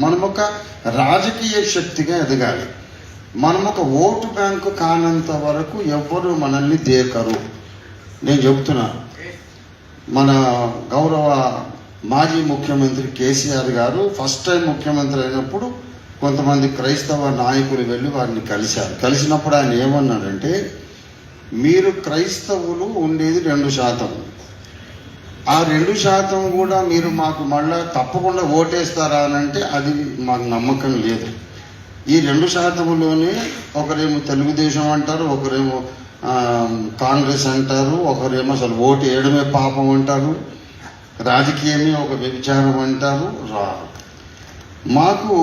మనం ఒక రాజకీయ శక్తిగా ఎదగాలి. మనం ఒక ఓటు బ్యాంకు కానంత వరకు ఎవ్వరు మనల్ని దేకరు. నేను చెబుతున్నా, మన గౌరవ మాజీ ముఖ్యమంత్రి కేసీఆర్ గారు ఫస్ట్ టైం ముఖ్యమంత్రి అయినప్పుడు కొంతమంది క్రైస్తవ నాయకులు వెళ్ళి వారిని కలిసినప్పుడు ఆయన ఏమన్నాడంటే, మీరు క్రైస్తవులు ఉండేది 2%, ఆ 2% కూడా మీరు మాకు మళ్ళా తప్పకుండా ఓటేస్తారా అని అంటే అది మాకు నమ్మకం లేదు. ఈ 2%లోనే ఒకరేమో తెలుగుదేశం అంటారు, ఒకరేమో కాంగ్రెస్ అంటారు, ఒకరేమో అసలు ఓటు వేయడమే పాపం అంటారు, రాజకీయమే ఒక వ్యభిచారం అంటారు. మాకు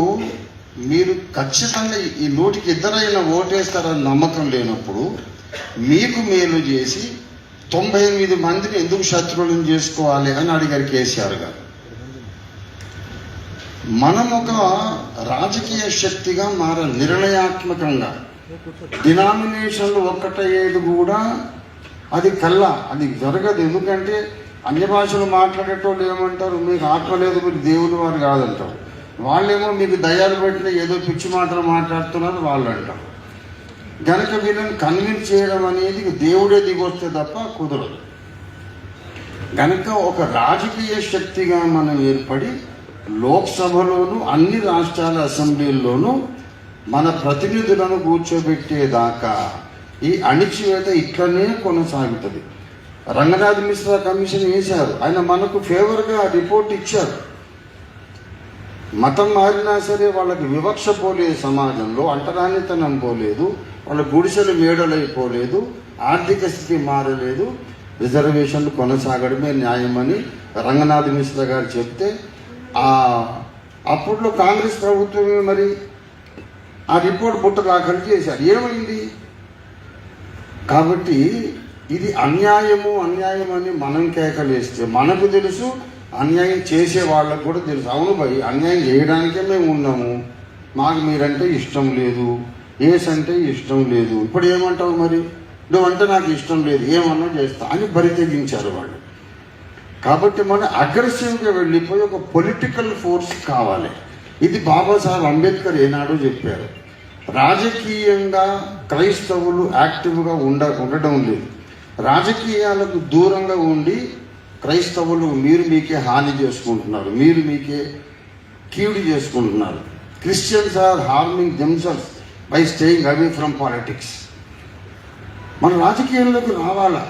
మీరు ఖచ్చితంగా ఈ 100కి 2 ఓటేస్తారని నమ్మకం లేనప్పుడు మీకు మేలు చేసి 98 మందిని ఎందుకు శత్రువులను చేసుకోవాలి అని అడిగారు కేసీఆర్ గారు. మనం ఒక రాజకీయ శక్తిగా మారాలి, నిర్ణయాత్మకంగా. డినామినేషన్లు ఒక్కటయ్యేది కూడా అది అది జరగదు. ఎందుకంటే అన్య భాషలు మాట్లాడేటోళ్ళు ఏమంటారు, మీకు ఆత్మ లేదు, మీరు దేవుడు వారు కాదంటారు. వాళ్ళేమో మీకు దయాలు పెట్టిన ఏదో పిచ్చి మాటలు మాట్లాడుతున్నారు వాళ్ళు అంటారు. గనక వీళ్ళని కన్విన్స్ చేయడం అనేది దేవుడే దిగొస్తే తప్ప కుదరదు. గనక ఒక రాజకీయ శక్తిగా మనం ఏర్పడి లోక్సభలోను అన్ని రాష్ట్రాల అసెంబ్లీల్లోనూ మన ప్రతినిధులను కూర్చోబెట్టేదాకా ఈ అణిచివేత ఇట్లనే కొనసాగుతుంది. రంగనాథ్ మిశ్రా కమిషన్ వేశారు, ఆయన మనకు ఫేవర్గా రిపోర్ట్ ఇచ్చారు. మతం మారినా సరే వాళ్ళకి వివక్ష పోలేదు, సమాజంలో అంటరానితనం పోలేదు, వాళ్ళ గుడిసెలు మేడలైపోలేదు, ఆర్థిక స్థితి మారలేదు, రిజర్వేషన్లు కొనసాగడమే న్యాయమని రంగనాథ్ మిశ్రా గారు చెప్తే అప్పట్లో కాంగ్రెస్ ప్రభుత్వమే మరి ఆ రిపోర్ట్ బుట్ట దాఖలు చేశారు. ఏమైంది? కాబట్టి ఇది అన్యాయం అని మనం కేకలేస్తే మనకు తెలుసు, అన్యాయం చేసే వాళ్ళకు కూడా తెలుసు. అవును భయ్, అన్యాయం చేయడానికే మేము ఉన్నాము, మాకు మీరంటే ఇష్టం లేదు, ఏస్ అంటే ఇష్టం లేదు. ఇప్పుడు ఏమంటావు మరి, నువ్వంటే నాకు ఇష్టం లేదు, ఏమన్నా చేస్తా అని బరి తెగించారు వాళ్ళు. కాబట్టి మనం అగ్రెసివ్గా వెళ్ళిపోయి ఒక పొలిటికల్ ఫోర్స్ కావాలి. ఇది బాబాసాహెబ్ అంబేద్కర్ ఏనాడో చెప్పారు. రాజకీయంగా క్రైస్తవులు యాక్టివ్గా ఉండడం లేదు. రాజకీయాలకు దూరంగా ఉండి క్రైస్తవులు మీరు మీకే హాని చేసుకుంటున్నారు, మీరు మీకే కీడు చేసుకుంటున్నారు. Christians are harming themselves by staying away from politics. మన రాజకీయాల్లోకి రావాలా.